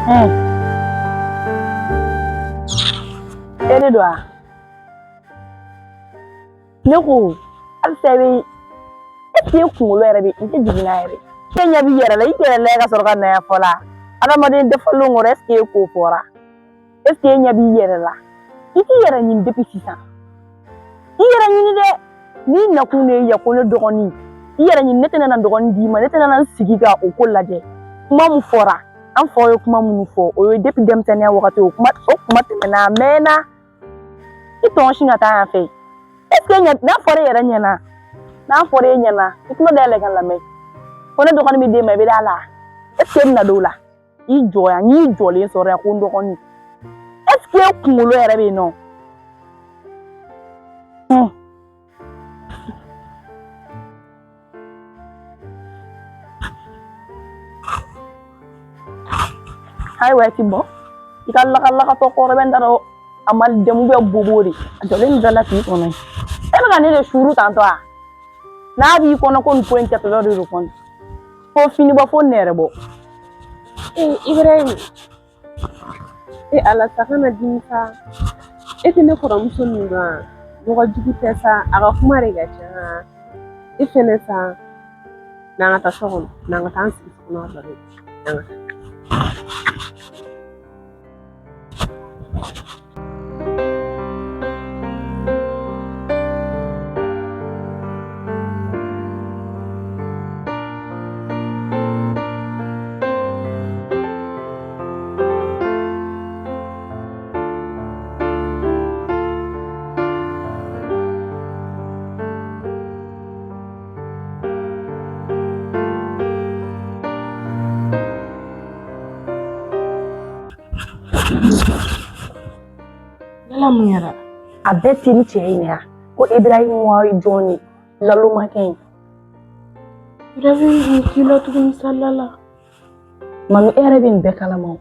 Ere do a ne ko alsebi e kunkolo yɛrɛ bɛ n tɛ jigin n'a yɛrɛ e ɲɛ b'i yɛrɛ la i yɛrɛ la ka sɔrɔ ka naya fɔ la adamaden dɛfalen kɔrɔ est ce que e k'o fɔra est ce que e ɲɛ b'i yɛrɛ la i t'i yɛrɛ ɲini depuis sisan i yɛrɛ ɲini dɛ n'i nakun de ye ya ko ne dɔgɔnin i yɛrɛ ɲini ne tɛna na dɔgɔnin d'i ma ne tɛna na n sigi ka o ko lajɛ kuma min fɔra an faw ye kuma minnu fɔ o ye depuis denmisɛnniya wagati o kuma tɛmɛna a mɛnna i tɔnsi ka taa yan fɛ est ce que n'a fɔra e yɛrɛ ɲɛna n'a fɔra e ɲɛna i tulo dayɛlɛ ka lamɛn ko ne dɔgɔnin bɛ d'e ma i bɛ d'a la est ce que e bɛna don o la i jɔ yan n'i jɔlen sɔrɔ yan ko n dɔgɔnin est ce que e kunkolo yɛrɛ bɛ yen nɔ ayiwa i ti bɔ i ka lakalakatɔ kɔrɔ bɛ n da dɔn a malidenw bɛ bobo de a jɔlen dɔ la k'i kɔnɔ e bɛ ka ne de suru tantɔ a n'a b'i kɔnɔ ko nin ko in kɛtɔla de don kɔni fo fini bɔ fo nɛrɛ bɔ Ibrahim ala sa kana dimi sa e tɛ ne kɔrɔmuso min dɔn mɔgɔ jugu tɛ sa a ka kuma de ka ca i fɛnɛ sa n'an ka taa so kɔnɔ n'an ka taa an sigi so kɔnɔ dɔrɔn n'an ka taa a bɛɛ tɛ ni cɛ in ya ko Ibrahim wa jɔn ye lalomakɛ in Ibrahim kilo tuguni salala mami e yɛrɛ bɛ nin bɛɛ kalama o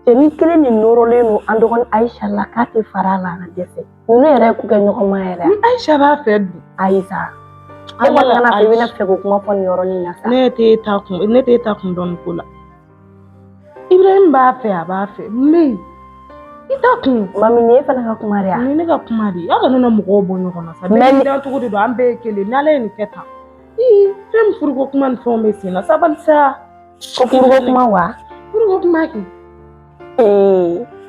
cɛnin kelen nin nɔrɔlen don an dɔgɔnin Aisha la k'a tɛ fara a la ka dɛsɛ ninnu yɛrɛ k'u kɛ ɲɔgɔn ma yɛrɛ Aisha b'a fɛ dun Aisha e kɔni kana fɛ i bɛna fɛ k'o kuma fɔ nin yɔrɔnin na sa ne t'e ta kun dɔn ko la Ibrahim b'a fɛ a b'a fɛ mais i ta kun mami ni e fana ka kuma de ya ni ne ka kuma de ya kana na mɔgɔw bɔ ɲɔgɔn na sa mais dan cogo de don an bɛɛ ye kelen n'ala ye nin kɛ tan fɛn furuko kuma ni fɛnw bɛ sen na sabali sa ko furuko kuma wa furuko kuma kɛ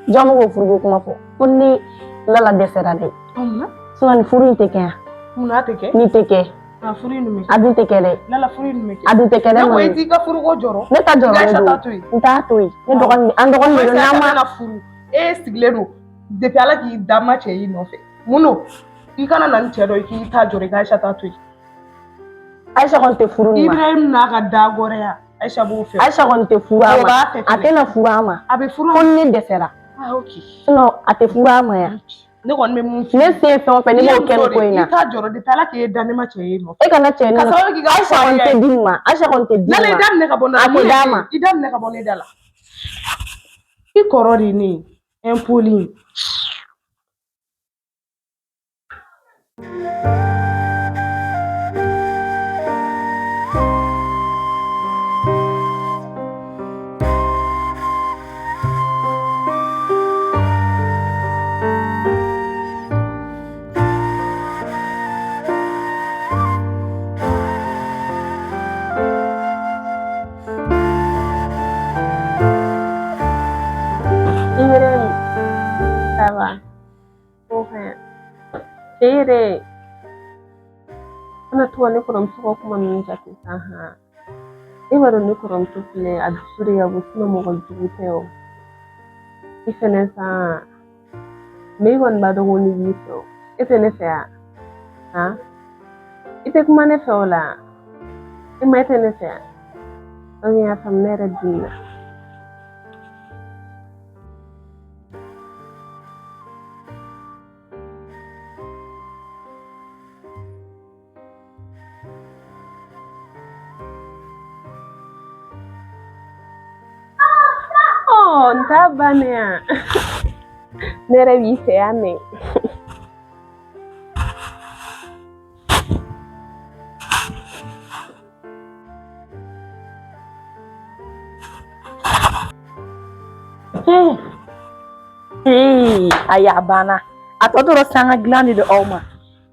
jɔn ko furuko kuma fɔ ko ni Lala dɛsɛra dɛ sinon ni furu in tɛ kɛ yan munna a tɛ kɛ ni tɛ kɛ furu in bɛ kɛ a dun tɛ kɛ dɛ Lala furu in bɛ kɛ a dun tɛ kɛ dɛ ne ko i t'i ka furuko jɔrɔ ne ta jɔrɔ ne don n t'a to yen ne dɔgɔnin an dɔgɔnin de n'a ma furu e sigilen don depuis ala k'i da ma cɛ i nɔfɛ mun don i kana na ni cɛ dɔ i k'i ta jɔrɔ i ka Aisha ta to yen Aisha kɔni tɛ furu nin ma Ibrahim n'a ka da gɔrɛya Aisha b'o fɛ Aisha kɔni tɛ furu a ma a tɛna furu a ma a bɛ furu ko ni ne dɛsɛra sinon a tɛ furu a ma yan ne kɔni bɛ mun f'i ne sen fɛn o fɛn ne b'o kɛ nin ko in na i t'a jɔrɔ depuis ala k'e da ne ma cɛ i nɔfɛ e kana cɛ ni Aisha kɔni tɛ di ma Aisha kɔni tɛ di ma i daminɛ ka bɔ ne a tɛ d'a ma i daminɛ ka bɔ ne da la i kɔrɔ de ne impoli yɛrɛ kana to ne kɔrɔmuso ka kuma ninnu jate sa e b'a dɔn ne kɔrɔmuso filɛ a dusu de ka bon mɔgɔ jugu tɛ o i fɛnɛ sa mais i kɔni b'a dɔn ko ne b'i fɛ o e tɛ ne fɛ yan i tɛ kuma ne fɛ o la e ma e tɛ ne fɛ yan donc y'a faamu ne yɛrɛ dimina n t'a bannen yan ne yɛrɛ b'i fɛ yan mɛn Aya bana. A tɔ tora sanga dilan de aw ma.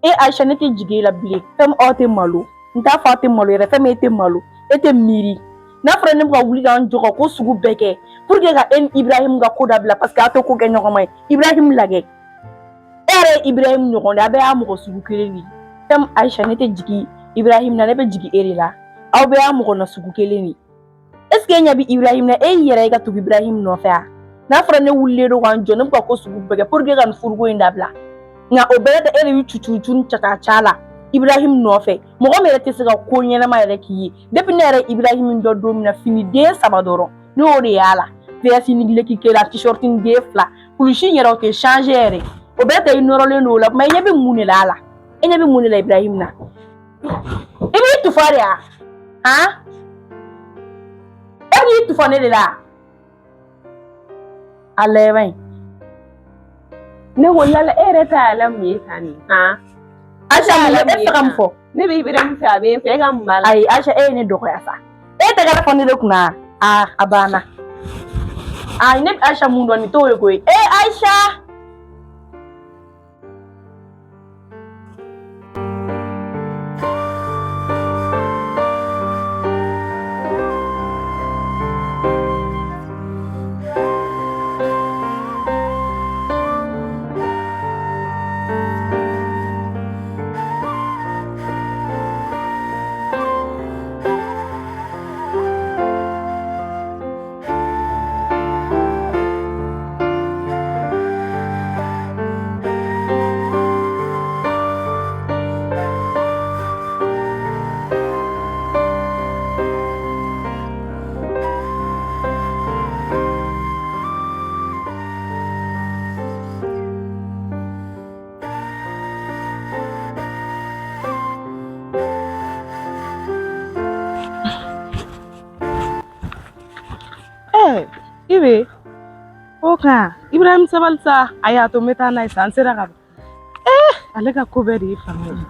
Aisha ne tɛ jigin la bilen. Fɛn aw tɛ malo. N t'a fɔ aw tɛ malo yɛrɛ, fɛn min e tɛ malo. E tɛ miiri. N'a fɔra ne bɛ ka wuli k'an jɔ ka ko sugu bɛɛ kɛ pour que ka e ni Ibrahim ka ko dabila parce que aw tɛ ko kɛ ɲɔgɔn ma ye. Ibrahim lajɛ. E yɛrɛ ye Ibrahim ɲɔgɔn de, a bɛɛ y'a mɔgɔ sugu kelen de ye. Fɛn Aisha ne tɛ jigin Ibrahim na, ne bɛ jigin e de la. Aw bɛɛ y'a mɔgɔ na sugu kelen de ye. Est ce que e ɲɛ bɛ Ibrahim na, e yɛrɛ ye ka tugu Ibrahim nɔfɛ a? N'a fɔra ne wulilen don k'an jɔ ne bɛ ka ko sugu bɛɛ kɛ pour que ka nin furuko in dabila. Nka o bɛɛ tɛ e de bɛ cucu cɛ ka ca la Ibrahim nɔfɛ. Mɔgɔ min yɛrɛ tɛ se ka ko ɲɛnama yɛrɛ k'i ye. Depuis ne yɛrɛ Ibrahim dɔ don min na fini den 3 dɔrɔn ne y'o de y'a la. VS ni gileki kelen, t-shirt den 2, kulusi yɛrɛ o tɛ changer yɛrɛ. O bɛɛ tɛ i nɔrɔlen don o la, mais i ɲɛ bɛ mun de la a la? E ɲɛ bɛ mun de la Ibrahim na? I b'i tufa de wa? Han? E b'i tufa ne de la? A lajɛ bani. Ne ko yala e yɛrɛ t'a yɛlɛ mun ye tan ni? Aisha e tɛ se ka mun fɔ? Ne bɛ Ibrahim fɛ, a bɛ n fɛ, e ka mun b'a la? Ayi Aisha e ye ne dɔgɔya sa. E tɛgɛrɛ fɔ ne de kunna a banna. Ne bɛ Aisha mun dɔn nin t'o ye koyi. Aisha! Ibe oka Ibrahim sabalsa ayato meta na isan sera ka ale ka ko bɛɛ de ye fanga ye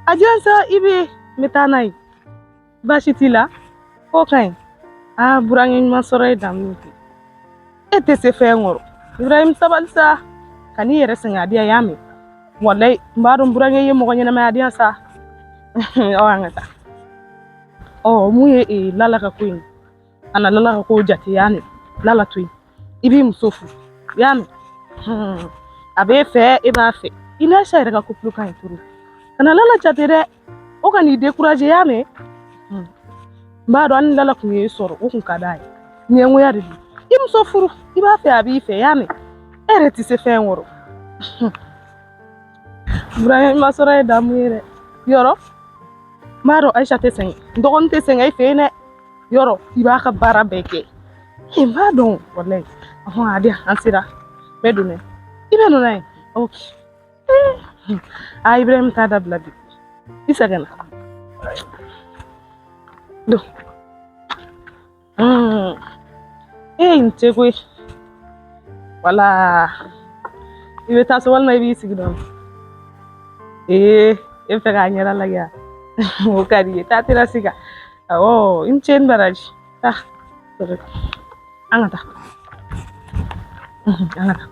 a jansa Ibe meta na baasi t'i la o kaɲi burange ɲuman sɔrɔ ye damu e tɛ se fɛn kɔrɔ Ibrahim sabalsa ka n'i yɛrɛ sɛgɛn a diya y'a mɛn wallahi n b'a dɔn burange ye mɔgɔ ɲɛnamaya diya sa an ka taa mun ye Lala ka ko in ana Lala ka ko jate y'a mɛn Lala to yen i b'i muso furu y'a mɛn a b'e fɛ e b'a fɛ i n'a Aisha yɛrɛ ka couple ka ɲi turu kana Lala jate dɛ o ka n'i décourager y'a mɛn n b'a dɔn an ni Lala kun ye sɔrɔ o kun ka d'a ye ɲɛngoya de don i muso furu i b'a fɛ a b'i fɛ y'a mɛn e yɛrɛ tɛ se fɛn kɔrɔ burange ma sɔrɔ ye damu ye dɛ yɔrɔ n b'a dɔn Aisha tɛ sɛgɛn n dɔgɔnin tɛ sɛgɛn i fɛ yen dɛ yɔrɔ i b'a ka baara bɛɛ kɛ n b'a dɔn wallahi a di an sera bɛɛ don dɛ i bɛ nɔ n'a ye ok Ibrahim t'a dabila bi i sɛgɛnna don n tɛ koyi wala i bɛ taa so walima i b'i sigi dɔn e fɛ k'a ɲɛda lajɛ o ka di ye taa tɛra sigi n cɛ n baraji taa an ka taa an ka taa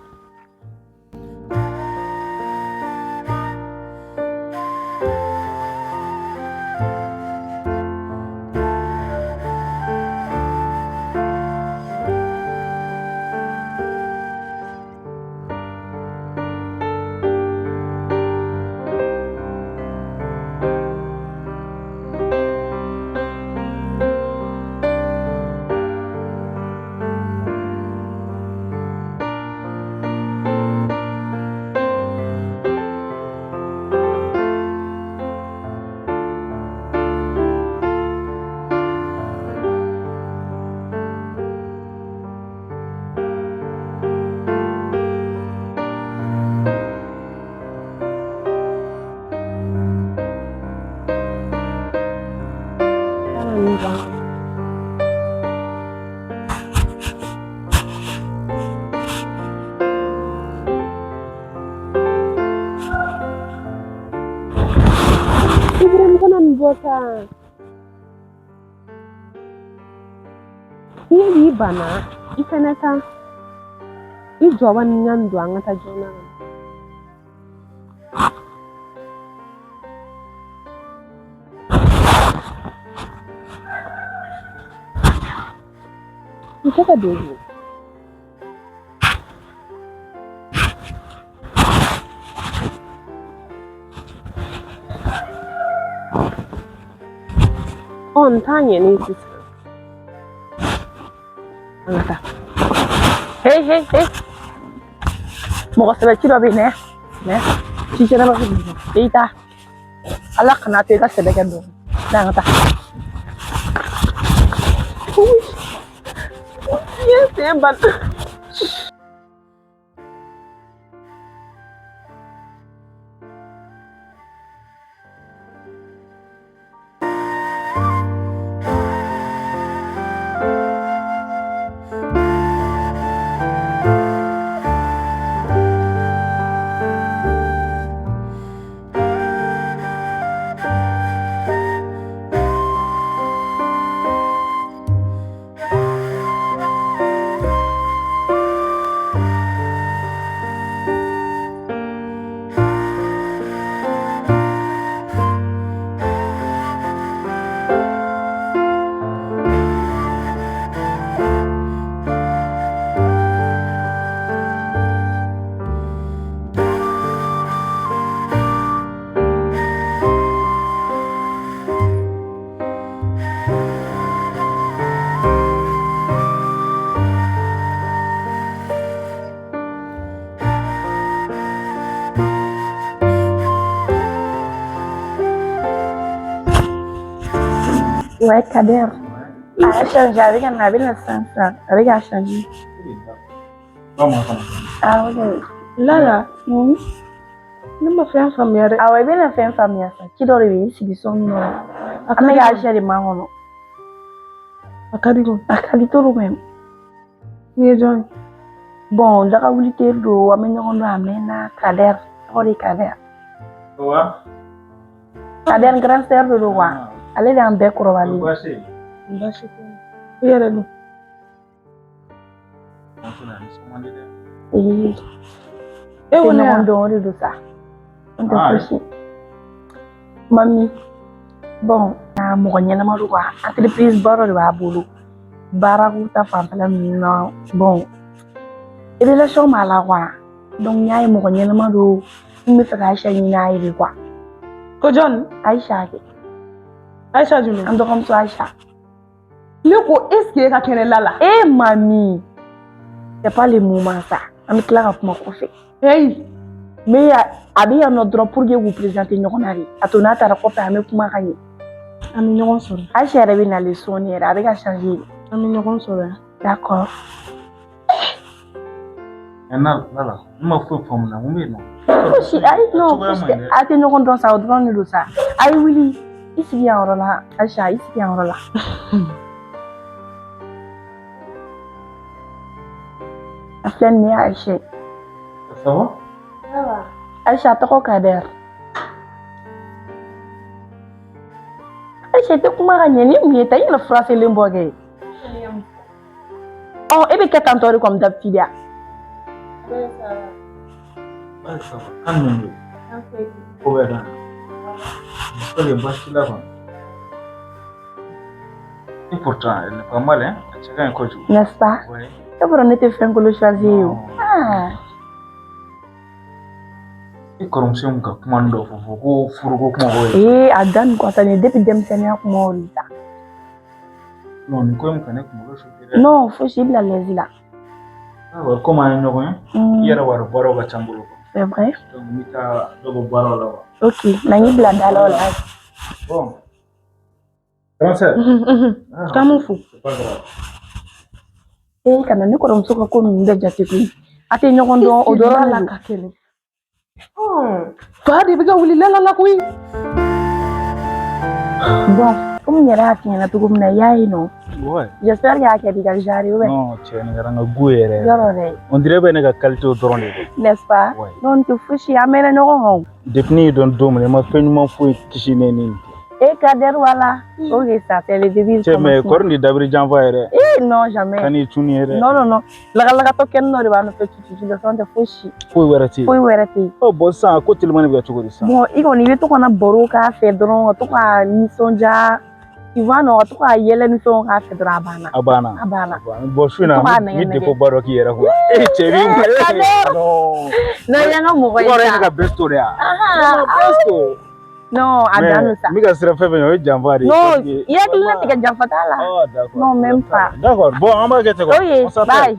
Ibrahim kana nin bɔ sa Ni bana I fɛnɛ ta I jɔba ni ɲan don an ka taa joona I tɛ ka don on t'a ɲɛni sisan an ka taa Hey. Mɔgɔ sɛbɛci dɔ bɛ yen nɛ ci kɛnɛ b'a fɔ i ta ala kana to i ka sɛbɛ kɛ dɔn n'an ka taa I ye sen bana Ouais, Kader. Elle a changé avec un avis le sens. Avec a changé. Ah, ok. Lala, ne ma fɛn faamuya dɛ. Awɔ, I bɛna fɛn faamuya sa. Ci dɔ de bɛ yen, i sigi sɔn nɔ. An bɛ ka Aisha de man kɔnɔ. A ka di ko. A ka di trop même. Ni ye jɔn ye? Bon, daga wuli teri don, an bɛ ɲɔgɔn dɔn a mɛnna. Kader, tɔgɔ de ye Kader. Kader grand sœur de don wa. Ale de y'an bɛɛ kɔrɔbalen. Baasi tɛ. I yɛrɛ dun? E wo ɲɔgɔn dɔn o de don sa. N tɛ fosi. Mami, bon, mɔgɔ ɲɛnama don quoi. Entreprise ba dɔ de b'a bolo. Baarako ta fanfɛla ninnu na, bon, relation b'a la quoi. Donc n y'a ye mɔgɔ ɲɛnama don. N bɛ fɛ ka Aisha ɲini a ye de quoi. Ko jɔn? Aisha kɛ. Aisha jumɛn? An dɔgɔmuso Aisha. Ne ko est-ce que e ka kɛnɛ Lala? Eh mami, c'est pas le moment ça. An bɛ tila ka kuma kɔfɛ. Hey, Mais a bɛ yan nɔ dɔrɔn pour que k'u présenter ɲɔgɔn na de. A to n'a taara kɔfɛ an bɛ kuma ka ɲɛ. an bɛ ɲɔgɔn sɔrɔ. Aisha yɛrɛ bɛ nalen sɔɔni yɛrɛ, a bɛ ka changer. An bɛ ɲɔgɔn sɔrɔ yan. D'accord. Lala, ne ma foyi faamu na mun bɛ yen nɔ. Fosi, ayi non, fosi a tɛ ɲɔgɔn dɔn sa, o dɔrɔn de don sa. A ye wuli, i sigi yan yɔrɔ la, Aisha, i sigi yan yɔrɔ la. A filɛ nin ye Aisha. Ça va? Aisha tɔgɔ Kader. Aisha tɛ kuma ka ɲɛ ni mun ye ta i yɛrɛ furaselen bɔ kɛ. Ɔ e bɛ kɛ tantɔ de comme d'habitude ya. Ça va. Kan min bɛ yen. Ko bɛɛ dan. J'espère que baasi t'i la kɔni. Et pourtant, elle n'est pas mal, hein? A cɛ ka ɲi kojugu. N'est-ce pas? Oui. E bɔra ne tɛ fɛn kolo choisir o. Ah. I kɔrɔmuso in ka kuma dɔ fɔ ko furuko kuma ko ye. A da nin kɔsa nin depuis denmisɛnninya kumaw de sa. Non, nin ko in ka ne kunkolo sufi dɛ. Non, fosi i bila l'aise la. Awɔ, komi an ye ɲɔgɔn ye. I yɛrɛ b'a dɔn baaraw ka ca n bolo. C'est vrai? Donc n bɛ taa dɔ bɔ baaraw la wa. Ok, na n'i bila da la o la. Bon. Grand sœur. K'an m'u fo. C'est pas grave. Kana ne kɔrɔmuso ka ko ninnu bɛɛ jate koyi. A tɛ ɲɔgɔn dɔn o dɔrɔn la de ka kɛnɛ. Fa de bɛ ka wuli Lala la koyi. Bon, komi n yɛrɛ y'a f'i ɲɛna cogo min na i y'a ye nɔ. Ouais. J'espère qu'il y a quelqu'un qui a joué. Non, tiɲɛ nin kɛra n ka go yɛrɛ. Yɔrɔ dɛ. On dirait bɛ ne ka qualité dɔrɔn de don. N'est-ce pas? Ouais. Non, tɛ fosi an mɛnna ɲɔgɔn kan o. Depuis ne y'i dɔn don min na i ma fɛn ɲuman foyi kisi ne ni. Kader wala. Ok, ça c'est le début. Cɛ mais kɔri nin dabiri janfa yɛrɛ. non jamais. Kani tuni yɛrɛ. Non. Lagalakatɔ kɛni dɔ de b'a nɔfɛ cucu la sinon tɛ foyi si. Foyi wɛrɛ tɛ yen. Foyi wɛrɛ tɛ yen. Oh bon sisan ko telimani bɛ kɛ cogo di sisan? Bon i kɔni i bɛ to ka na baro k'a fɛ dɔrɔn ka to ka nisɔndiya. Tu vois non ka to ka yɛlɛ ni fɛnw k'a fɛ dɔrɔn a banna. A banna. A banna. Bon su in na ni depo ba dɔ k'i yɛrɛ kun. Cɛ bi non. Non y'an ka mɔgɔ ye. Kɔrɔ ye ne ka besto de ya. Besto. Non a dan sa. Mi ka sira fɛn fɛn o ye janfa de ye. Non i hakilina tigɛ janfa t'a la. Oh d'accord. Non même pas. D'accord. Bon an b'a kɛ ten quoi. Ok bye.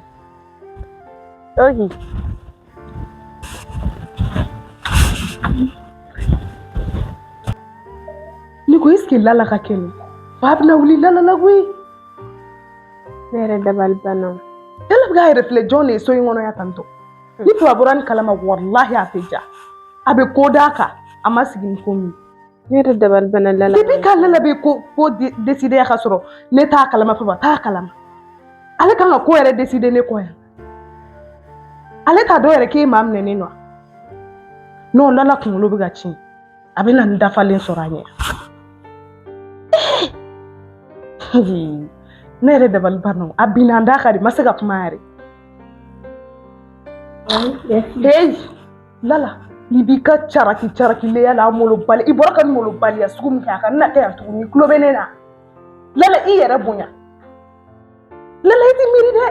Ok. Ni ko est-ce que Lala ka kɛnɛ? Fa bɛna wuli Lala la koyi. Ne yɛrɛ dabali banna. Lala bɛ k'a yɛrɛ filɛ jɔn de ye so in kɔnɔ yan tantɔ. Ni tuba bɔra ni kalama walahi a tɛ ja. A bɛ ko d'a kan a ma sigi ni ko min. Ne yɛrɛ dabali banna Lala. Depuis ka Lala bɛ ko décider ka sɔrɔ ne t'a kalama papa t'a kalama. Ale kan ka ko yɛrɛ décider ne kɔ yan. Ale t'a dɔn yɛrɛ k'e maa minɛnen don. Non Lala kunkolo bɛ ka tiɲɛ. A bɛ na ni dafalen sɔrɔ a ɲɛ. Ne yɛrɛ dabali banna a binna an da kan de ma se ka kuma yɛrɛ. Hey Lala ni b'i ka carakileya la molobali i bɔra ka ni molobaliya sugu min kɛ a ka na kɛ yan tuguni i tulo bɛ ne na. Lala i yɛrɛ bonya. Lala i tɛ miiri dɛ.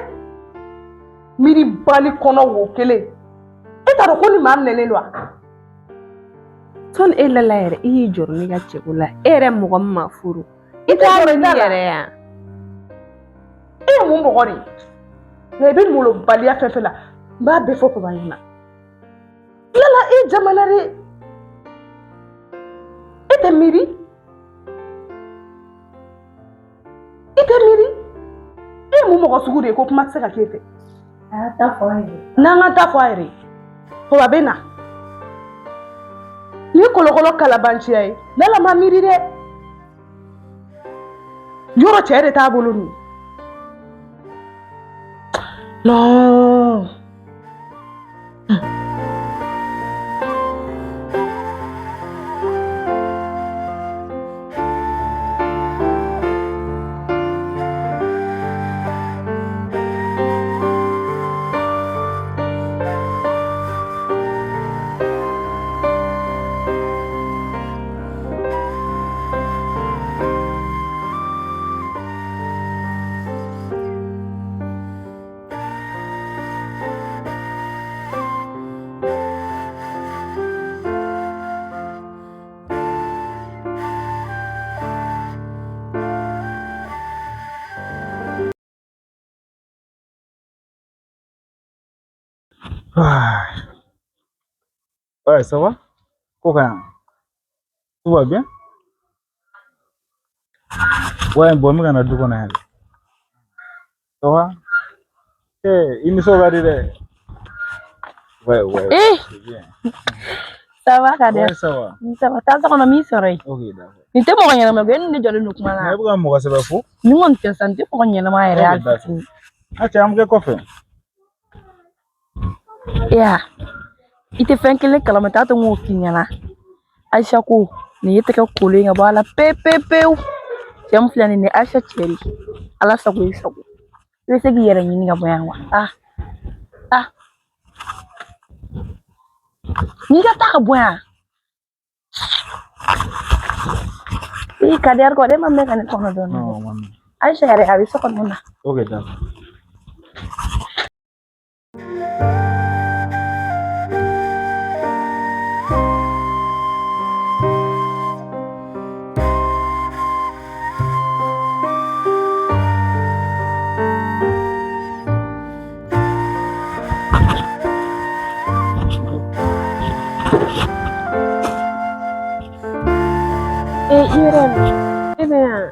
Miiri bali kɔnɔ wo kelen. E t'a dɔn ko ni maa minɛnen don wa? Sɔni e Lala yɛrɛ i y'i jɔrɔ ne ka cɛko la e yɛrɛ mɔgɔ min ma furu. I t'a dɔn ni yɛrɛ yan. E ye mun bɔgɔ de ye? Nka i bɛ molobaliya fɛn fɛn la n b'a bɛɛ fɔ papa ɲɛna. Lala e jamana de. E tɛ miiri. I tɛ miiri. E ye mun mɔgɔ sugu de ye ko kuma tɛ se ka k'e fɛ. A ta fɔ a yɛrɛ. N'an ka taa fɔ a yɛrɛ ye papa bɛ na. Ni kolokolo kalabanciya ye Lala ma miiri dɛ. Yɔrɔ cɛ de t'a bolo nin. Non. Ouais, ça va? Coquin. Tout va bien? Ouais, bon, mais on a du connaître. Ça va? Eh, il me sauve à dire. Ouais. C'est bien. Ça va Kader? Ouais, ça va. Ça va. T'as ça mi sɔrɔ. Ok, d'accord. Ni tɛ mɔgɔ ɲɛnama bɛ ni ne jɔlen don kuma la. Ne bɛ ka mɔgɔ sɛbɛn fo. Ni kɔni tɛ sa n tɛ mɔgɔ ɲɛnama yɛrɛ hali fitini. A cɛ an bɛ kɛ kɔfɛ. Ya i tɛ fɛn kelen kalama t'a to n k'o f'i ɲɛna. Aisha ko nin ye tɛgɛ kolen ka bɔ a la pewu. Cɛ min filɛ nin ye Aisha cɛ de. Ala sago i sago. I bɛ se k'i yɛrɛ ɲini ka bɔ yan wa? N'i ka taa ka bɔ yan. I Kader kɔ e ma mɛn ka ne kɔnɔ dɔɔnin. Non, maman. Aisha yɛrɛ a bɛ so kɔnɔ na. Ok, d'accord. Irem, e bɛ yan.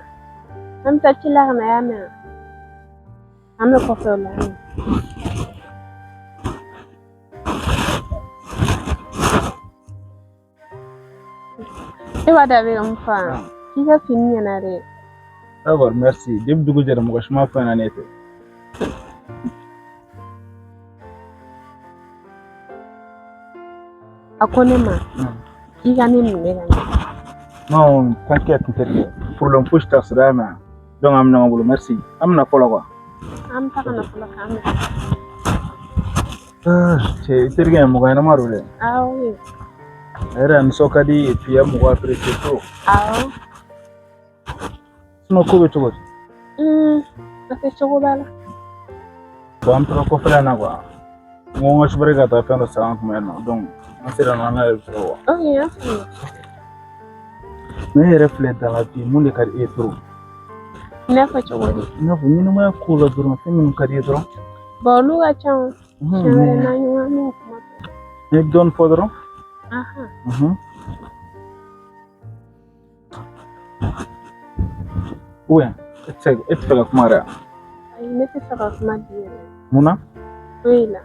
An bɛ taa ci la ka na y'a mɛn. An bɛ kɔfɛ o la. E b'a dɔn a bɛ ka mun fɔ yan? K'i ka fini ɲɛna dɛ. D'accord, merci. Depuis dugu jɛra mɔgɔ si ma fɛn na ne tɛ. A ko ne ma k'i ka ne minɛ ka ɲɛ. Non, t'inquiète. Problème fosi t'a sɔrɔ yan. Donc an bɛ ɲɔgɔn bolo, merci. An bɛna fɔlɔ quoi. am ta kana fula kame. Cɛ terikɛ mɔgɔ ɲɛnama don dɛ. Awɔ. A yɛrɛ nisɔn ka di et puis a mɔgɔ apprécié trop. Awɔ. Sinon ko bɛ cogo di? A tɛ cogo b'a la. Bon an tora kɔfɛla in na quoi. N ko n ka sufɛri ka taa fɛn dɔ san an kun bɛ yen nɔ donc an sera yen nɔ an ka yɛrɛ sɔrɔ wa. Ok, y'a faamuya. Mais e yɛrɛ filɛ da la bi mun de ka di e trop? I n'a fɔ cogo di? I n'a fɔ ɲɛnɛmaya ko la dɔrɔn fɛn minnu ka di e dɔrɔn. Bon olu ka ca o. Tiɲɛ wɛrɛ n'a ɲɔgɔn min kuma tɛ. N ye dɔɔni fɔ dɔrɔn. Ou bien e tɛ fɛ ka kuma dɛ? Ayi ne tɛ fɛ ka kuma bi yɛrɛ. Mun na? Foyi la.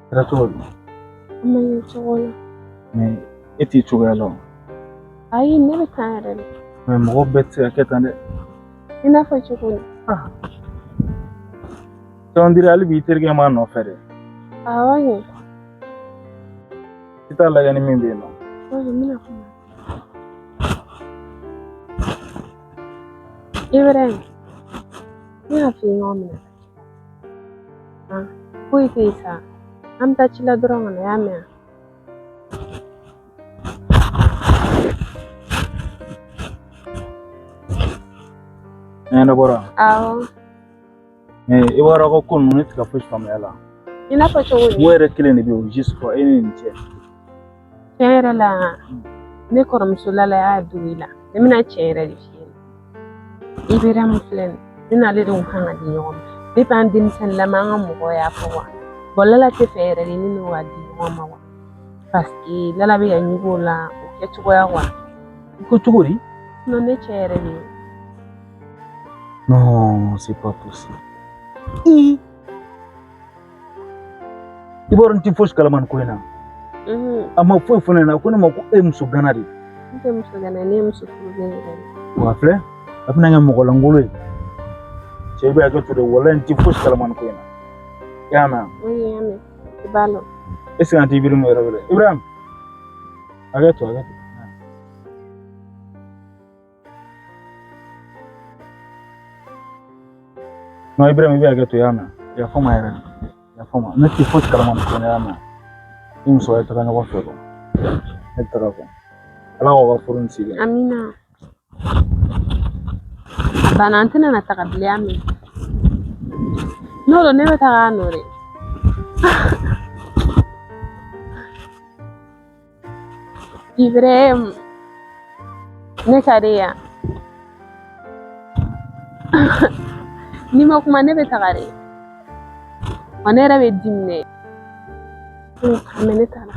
Kɛra cogo di? A ma ɲɛ cogo la. Mais e t'i cogoya dɔn. Ayi ne bɛ taa yɛrɛ de. Mais mɔgɔ bɛɛ tɛ se ka kɛ tan dɛ. I n'a fɔ cogo di? On dirait hali bi i terikɛ m'a nɔfɛ dɛ. Awɔ ɲɛ. I t'a lajɛ ni min bɛ yen nɔ. Ok, n bɛna kuma. Ibrahim, ne y'a f'i ye ɲɔgɔn minɛ. Foyi tɛ yen sa. An bɛ taa ci la dɔrɔn ka na, y'a mɛn wa? Ne bɔra. Awɔ. Mais i b'a dɔn ko ko ninnu ne tɛ ka fosi faamuya a la. I n'a fɔ cogo di? N yɛrɛ kelen de bɛ yen o juste quoi e ni nin cɛ. Tiɲɛ yɛrɛ la ne kɔrɔmuso Lala y'a dogo i la. Ne bɛna tiɲɛ yɛrɛ de f'i ye. Ibrahim filɛ nin ye, ne n'ale de kun kan ka di ɲɔgɔn ma. Depuis an denmisɛnnilama an ka mɔgɔw y'a fɔ wa. Bon Lala tɛ fɛ yɛrɛ de ne n'o ka di ɲɔgɔn ma wa. Parce que Lala bɛ ka ɲugu o la o kɛcogoya wa. Ko cogo di? Non ne cɛ yɛrɛ de ye. Non, c'est pas possible. I b'a dɔn n tɛ fosi kalama nin ko in na. A ma foyi fɔ ne ɲɛna ko ne ma ko e muso gana de. N tɛ muso gana ne ye muso furulen yɛrɛ de. Wa filɛ a bɛna kɛ mɔgɔ langolo ye. Cɛ bɛ hakɛ to dɛ walahi n tɛ fosi kalama nin ko in na. I y'a mɛn? Oui, y'a mɛn. I b'a dɔn. Est ce que an tɛ Ibrahim yɛrɛ wele? Ibrahim hakɛ to hakɛ to. Non Ibrahim i bɛ hakɛ to i y'a mɛn? Yafa n ma yɛrɛ. Yafa n ma. Ne tɛ fosi kalama nin ko in na i y'a mɛn? I muso a ye taga ɲɔgɔn fɛ quoi. Ne taga quoi. Ala k'aw ka furu in sigi. Amina. Bana an tɛna na taga bilen, y'a mɛn? N'o don ne bɛ taga a nɔ dɛ. Ibrahim, ne ka di yan. N'i ma kuma ne bɛ taga dɛ. Wa ne yɛrɛ bɛ dimi dɛ. Mais ne taara.